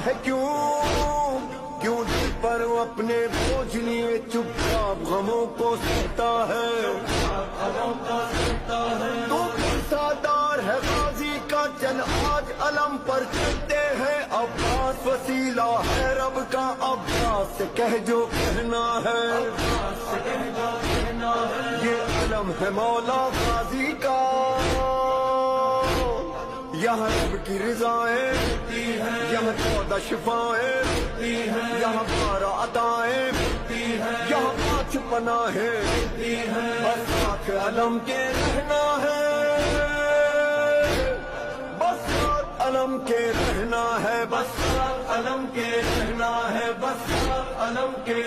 ہے کیوں دل پر اپنے بوجھ لیے چپ چاپ غموں کو سہتا ہے. تو سادار ہے غازی کا چل آج علم پر چلتے ہیں. عباس وسیلہ ہے رب کا عباس سے کہہ جو کہنا ہے. یہ علم ہے مولا غازی کا, یہاں رب کی رضائیں, یہاں 14 شفائیں, یہاں 12 عطائیں, یہاں 5 پناہیں. بس ساتھ علم کے رہنا ہے, بس ساتھ علم کے رہنا ہے, بس ساتھ علم کے رہنا ہے, بس ساتھ علم کے